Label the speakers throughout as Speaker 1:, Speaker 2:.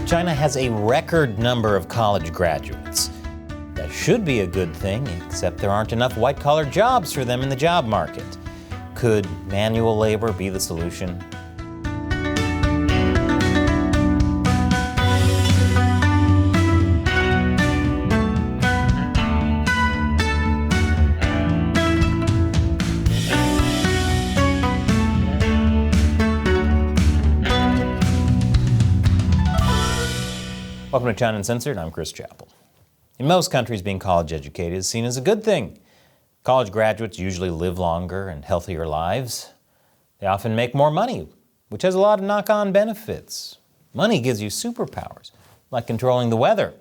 Speaker 1: China has a record number of college graduates. That should be a good thing, except there aren't enough white-collar jobs for them in the job market. Could manual labor be the solution? Welcome to China Uncensored. I'm Chris Chappell. In most countries, being college educated is seen as a good thing. College graduates usually live longer and healthier lives. They often make more money, which has a lot of knock-on benefits. Money gives you superpowers, like controlling the weather,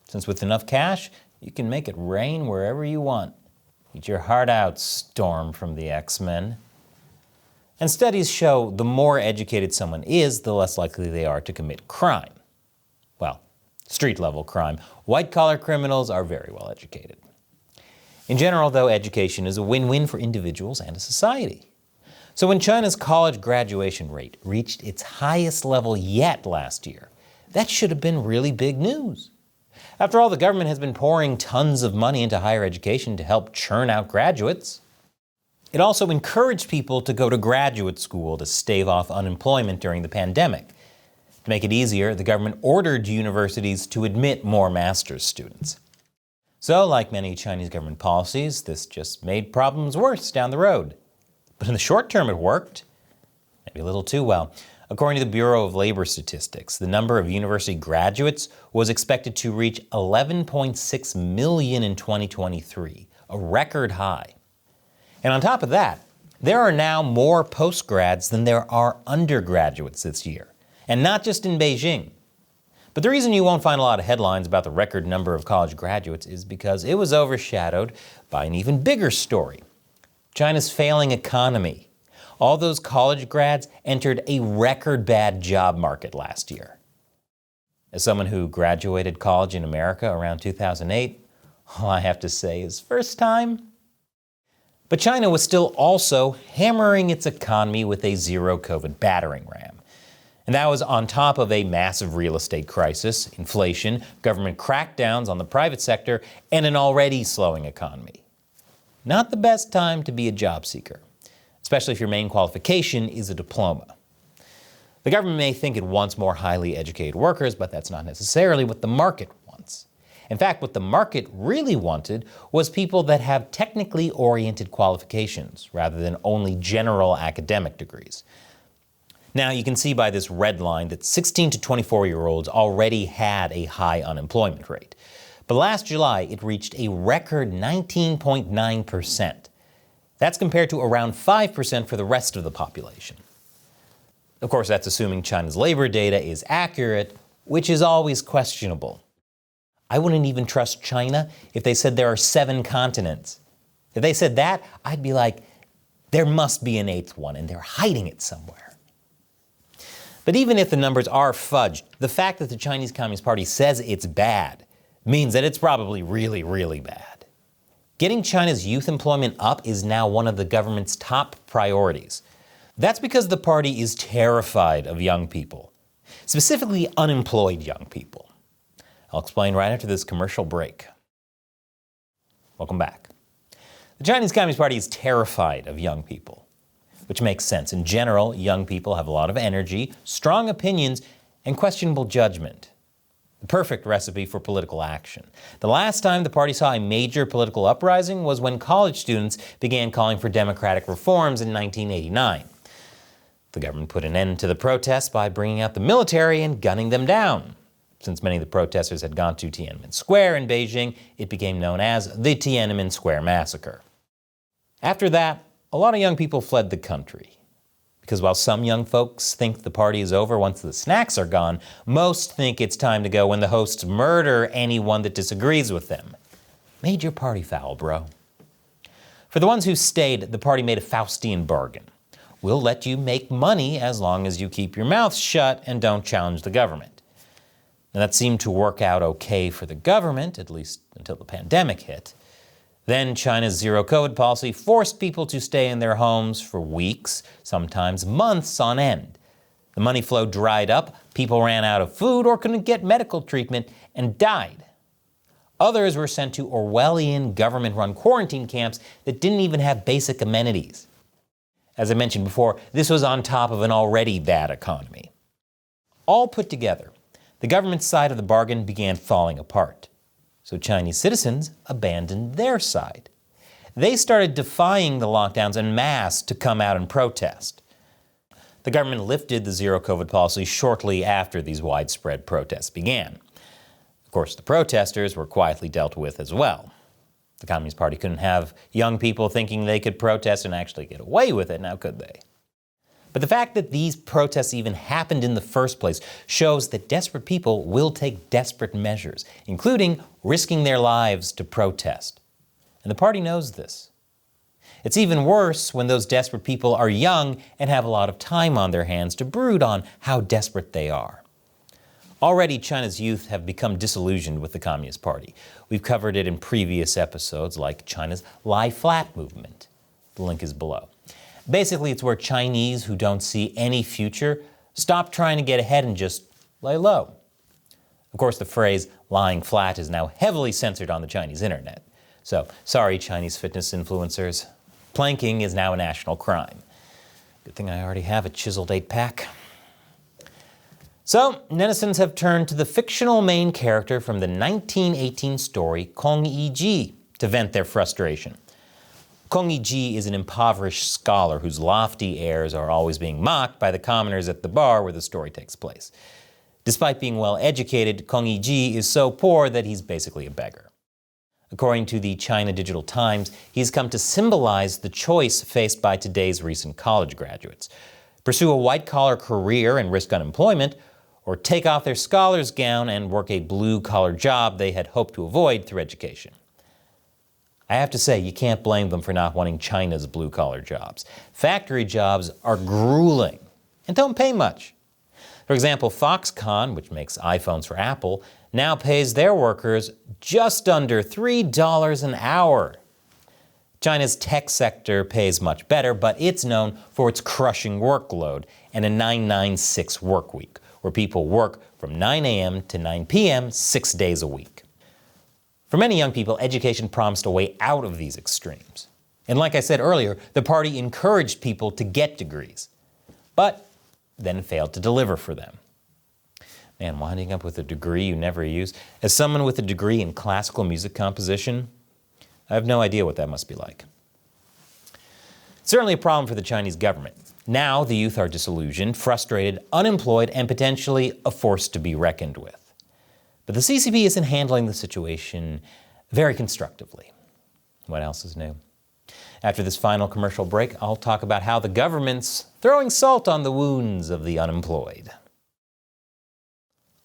Speaker 1: since with enough cash, you can make it rain wherever you want. Eat your heart out, Storm from the X-Men. And studies show the more educated someone is, the less likely they are to commit crime. Well, street-level crime. White-collar criminals are very well educated. In general, though, education is a win-win for individuals and a society. So when China's college graduation rate reached its highest level yet last year, that should have been really big news. After all, the government has been pouring tons of money into higher education to help churn out graduates. It also encouraged people to go to graduate school to stave off unemployment during the pandemic. To make it easier, the government ordered universities to admit more master's students. So, like many Chinese government policies, this just made problems worse down the road. But in the short term, it worked. Maybe a little too well. According to the Bureau of Labor Statistics, the number of university graduates was expected to reach 11.6 million in 2023, a record high. And on top of that, there are now more postgrads than there are undergraduates this year. And not just in Beijing. But the reason you won't find a lot of headlines about the record number of college graduates is because it was overshadowed by an even bigger story. China's failing economy. All those college grads entered a record bad job market last year. As someone who graduated college in America around 2008, all I have to say is first time. But China was still also hammering its economy with a zero-COVID battering ram. And that was on top of a massive real estate crisis, inflation, government crackdowns on the private sector, and an already slowing economy. Not the best time to be a job seeker, especially if your main qualification is a diploma. The government may think it wants more highly educated workers, but that's not necessarily what the market wants. In fact, what the market really wanted was people that have technically oriented qualifications, rather than only general academic degrees. Now, you can see by this red line that 16 to 24-year-olds already had a high unemployment rate. But last July, it reached a record 19.9%. That's compared to around 5% for the rest of the population. Of course, that's assuming China's labor data is accurate, which is always questionable. I wouldn't even trust China if they said there are 7 continents. If they said that, I'd be like, there must be an 8th one, and they're hiding it somewhere. But even if the numbers are fudged, the fact that the Chinese Communist Party says it's bad means that it's probably really, really bad. Getting China's youth employment up is now one of the government's top priorities. That's because the party is terrified of young people, specifically unemployed young people. I'll explain right after this commercial break. Welcome back. The Chinese Communist Party is terrified of young people. Which makes sense. In general, young people have a lot of energy, strong opinions, and questionable judgment. The perfect recipe for political action. The last time the party saw a major political uprising was when college students began calling for democratic reforms in 1989. The government put an end to the protests by bringing out the military and gunning them down. Since many of the protesters had gone to Tiananmen Square in Beijing, it became known as the Tiananmen Square Massacre. After that, a lot of young people fled the country. Because while some young folks think the party is over once the snacks are gone, most think it's time to go when the hosts murder anyone that disagrees with them. Made your party foul, bro. For the ones who stayed, the party made a Faustian bargain. We'll let you make money as long as you keep your mouth shut and don't challenge the government. And that seemed to work out okay for the government, at least until the pandemic hit. Then China's zero-COVID policy forced people to stay in their homes for weeks, sometimes months on end. The money flow dried up, people ran out of food or couldn't get medical treatment and died. Others were sent to Orwellian government-run quarantine camps that didn't even have basic amenities. As I mentioned before, this was on top of an already bad economy. All put together, the government's side of the bargain began falling apart. So Chinese citizens abandoned their side. They started defying the lockdowns en masse to come out and protest. The government lifted the zero-COVID policy shortly after these widespread protests began. Of course, the protesters were quietly dealt with as well. The Communist Party couldn't have young people thinking they could protest and actually get away with it, now could they? But the fact that these protests even happened in the first place shows that desperate people will take desperate measures, including risking their lives to protest. And the party knows this. It's even worse when those desperate people are young and have a lot of time on their hands to brood on how desperate they are. Already, China's youth have become disillusioned with the Communist Party. We've covered it in previous episodes, like China's Lie Flat movement. The link is below. Basically, it's where Chinese who don't see any future stop trying to get ahead and just lay low. Of course, the phrase lying flat is now heavily censored on the Chinese internet. So, sorry, Chinese fitness influencers. Planking is now a national crime. Good thing I already have a chiseled 8-pack. So, netizens have turned to the fictional main character from the 1918 story Kong Yi to vent their frustration. Kong Yi is an impoverished scholar whose lofty airs are always being mocked by the commoners at the bar where the story takes place. Despite being well educated, Kong Yi is so poor that he's basically a beggar. According to the China Digital Times, he's come to symbolize the choice faced by today's recent college graduates: pursue a white-collar career and risk unemployment, or take off their scholar's gown and work a blue-collar job they had hoped to avoid through education. I have to say, you can't blame them for not wanting China's blue-collar jobs. Factory jobs are grueling and don't pay much. For example, Foxconn, which makes iPhones for Apple, now pays their workers just under $3 an hour. China's tech sector pays much better, but it's known for its crushing workload and a 996 work week, where people work from 9 a.m. to 9 p.m. 6 days a week. For many young people, education promised a way out of these extremes. And like I said earlier, the party encouraged people to get degrees, but then failed to deliver for them. Man, winding up with a degree you never use. As someone with a degree in classical music composition, I have no idea what that must be like. It's certainly a problem for the Chinese government. Now the youth are disillusioned, frustrated, unemployed, and potentially a force to be reckoned with. But the CCP isn't handling the situation very constructively. What else is new? After this final commercial break, I'll talk about how the government's throwing salt on the wounds of the unemployed.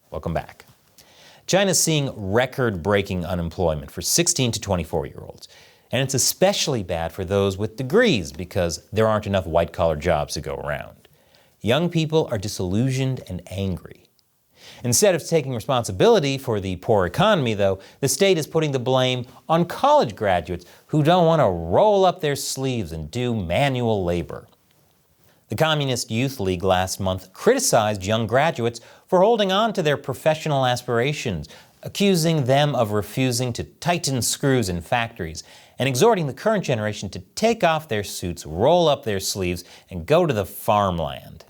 Speaker 1: Welcome back. China's seeing record-breaking unemployment for 16 to 24-year-olds. And it's especially bad for those with degrees because there aren't enough white-collar jobs to go around. Young people are disillusioned and angry. Instead of taking responsibility for the poor economy, though, the state is putting the blame on college graduates who don't want to roll up their sleeves and do manual labor. The Communist Youth League last month criticized young graduates for holding on to their professional aspirations, accusing them of refusing to tighten screws in factories, and exhorting the current generation to take off their suits, roll up their sleeves, and go to the farmland.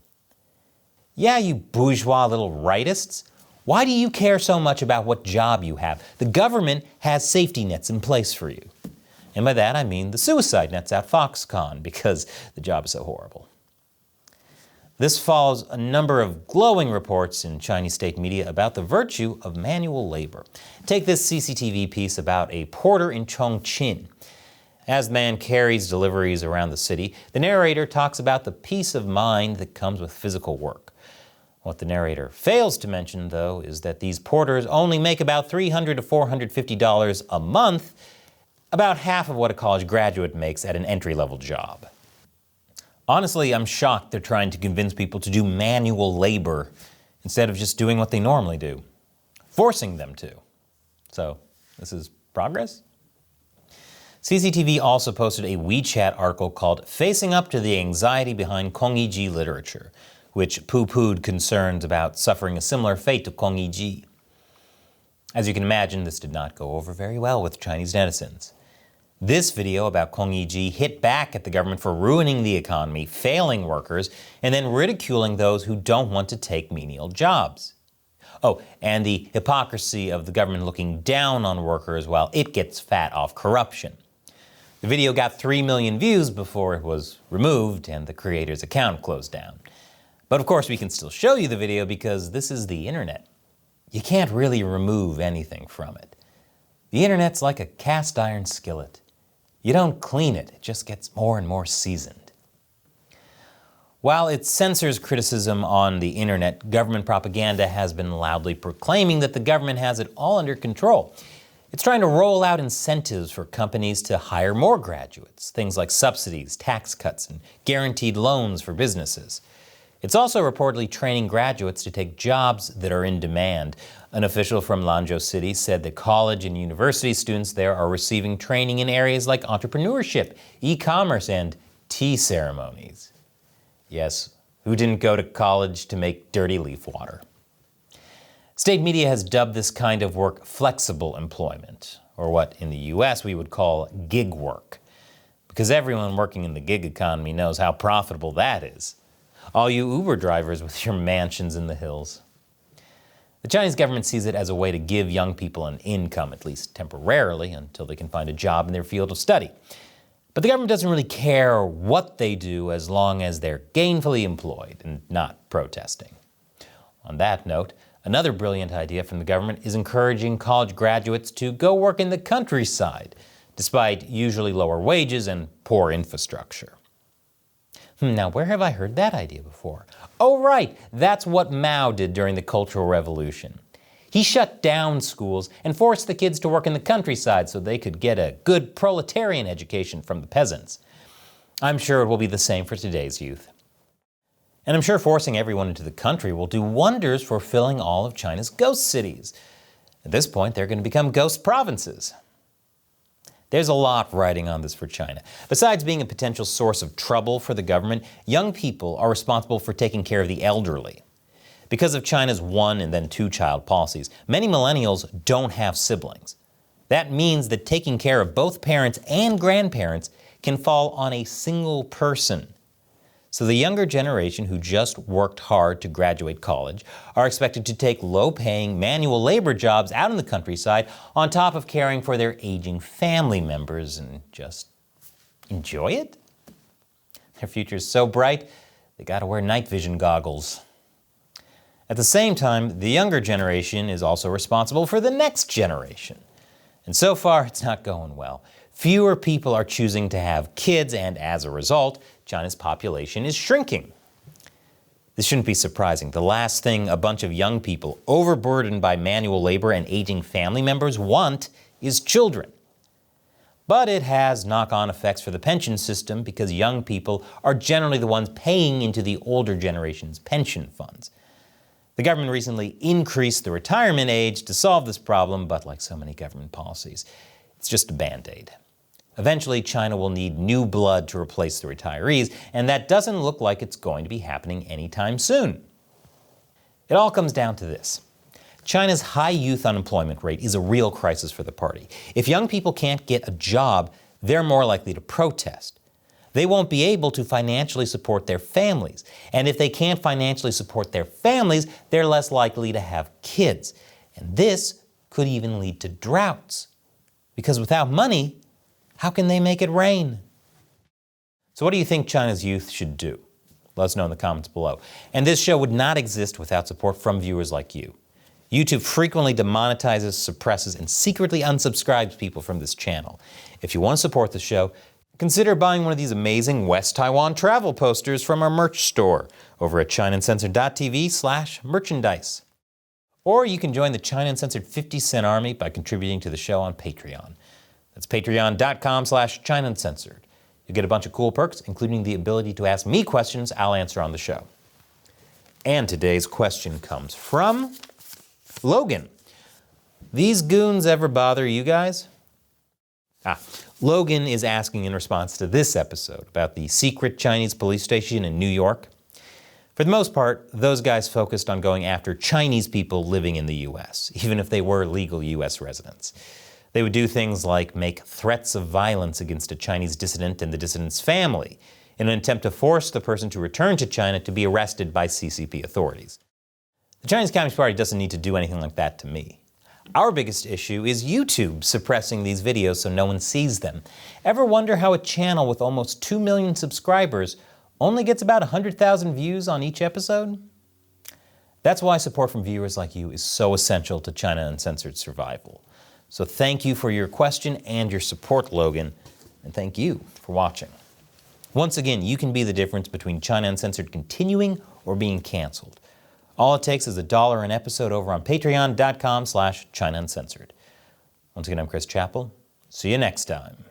Speaker 1: Yeah, you bourgeois little rightists, why do you care so much about what job you have? The government has safety nets in place for you. And by that I mean the suicide nets at Foxconn, because the job is so horrible. This follows a number of glowing reports in Chinese state media about the virtue of manual labor. Take this CCTV piece about a porter in Chongqing. As the man carries deliveries around the city, the narrator talks about the peace of mind that comes with physical work. What the narrator fails to mention, though, is that these porters only make about $300 to $450 a month, about half of what a college graduate makes at an entry-level job. Honestly, I'm shocked they're trying to convince people to do manual labor instead of just doing what they normally do, forcing them to. So, this is progress? CCTV also posted a WeChat article called "Facing Up to the Anxiety Behind Kong Yi literature," which poo-pooed concerns about suffering a similar fate to Kong Yiji. As you can imagine, this did not go over very well with Chinese netizens. This video about Kong Yiji hit back at the government for ruining the economy, failing workers, and then ridiculing those who don't want to take menial jobs. Oh, and the hypocrisy of the government looking down on workers while it gets fat off corruption. The video got 3 million views before it was removed and the creator's account closed down. But of course we can still show you the video because this is the internet. You can't really remove anything from it. The internet's like a cast iron skillet. You don't clean it, it just gets more and more seasoned. While it censors criticism on the internet, government propaganda has been loudly proclaiming that the government has it all under control. It's trying to roll out incentives for companies to hire more graduates, things like subsidies, tax cuts, and guaranteed loans for businesses. It's also reportedly training graduates to take jobs that are in demand. An official from Lanzhou City said that college and university students there are receiving training in areas like entrepreneurship, e-commerce, and tea ceremonies. Yes, who didn't go to college to make dirty leaf water? State media has dubbed this kind of work flexible employment, or what in the US we would call gig work, because everyone working in the gig economy knows how profitable that is. All you Uber drivers with your mansions in the hills. The Chinese government sees it as a way to give young people an income, at least temporarily, until they can find a job in their field of study. But the government doesn't really care what they do as long as they're gainfully employed and not protesting. On that note, another brilliant idea from the government is encouraging college graduates to go work in the countryside, despite usually lower wages and poor infrastructure. Now, where have I heard that idea before? Oh, right, that's what Mao did during the Cultural Revolution. He shut down schools and forced the kids to work in the countryside so they could get a good proletarian education from the peasants. I'm sure it will be the same for today's youth. And I'm sure forcing everyone into the country will do wonders for filling all of China's ghost cities. At this point, they're going to become ghost provinces. There's a lot riding on this for China. Besides being a potential source of trouble for the government, young people are responsible for taking care of the elderly. Because of China's one and then two child policies, many millennials don't have siblings. That means that taking care of both parents and grandparents can fall on a single person. So the younger generation who just worked hard to graduate college are expected to take low-paying manual labor jobs out in the countryside on top of caring for their aging family members and just enjoy it? Their future's so bright, they gotta wear night vision goggles. At the same time, the younger generation is also responsible for the next generation. And so far, it's not going well. Fewer people are choosing to have kids, and as a result, China's population is shrinking. This shouldn't be surprising. The last thing a bunch of young people, overburdened by manual labor and aging family members, want is children. But it has knock-on effects for the pension system because young people are generally the ones paying into the older generation's pension funds. The government recently increased the retirement age to solve this problem, but like so many government policies, it's just a band-aid. Eventually, China will need new blood to replace the retirees, and that doesn't look like it's going to be happening anytime soon. It all comes down to this. China's high youth unemployment rate is a real crisis for the party. If young people can't get a job, they're more likely to protest. They won't be able to financially support their families. And if they can't financially support their families, they're less likely to have kids. And this could even lead to droughts. Because without money, how can they make it rain? So what do you think China's youth should do? Let us know in the comments below. And this show would not exist without support from viewers like you. YouTube frequently demonetizes, suppresses, and secretly unsubscribes people from this channel. If you want to support the show, consider buying one of these amazing West Taiwan travel posters from our merch store over at ChinaUncensored.tv/merchandise. Or you can join the China Uncensored 50-cent army by contributing to the show on Patreon. That's patreon.com/ChinaUncensored. You'll get a bunch of cool perks, including the ability to ask me questions I'll answer on the show. And today's question comes from Logan. These goons ever bother you guys? Logan is asking in response to this episode about the secret Chinese police station in New York. For the most part, those guys focused on going after Chinese people living in the U.S., even if they were legal U.S. residents. They would do things like make threats of violence against a Chinese dissident and the dissident's family in an attempt to force the person to return to China to be arrested by CCP authorities. The Chinese Communist Party doesn't need to do anything like that to me. Our biggest issue is YouTube suppressing these videos so no one sees them. Ever wonder how a channel with almost 2 million subscribers only gets about 100,000 views on each episode? That's why support from viewers like you is so essential to China Uncensored's survival. So thank you for your question and your support, Logan, and thank you for watching. Once again, you can be the difference between China Uncensored continuing or being canceled. All it takes is $1 an episode over on patreon.com/China Uncensored. Once again, I'm Chris Chappell. See you next time.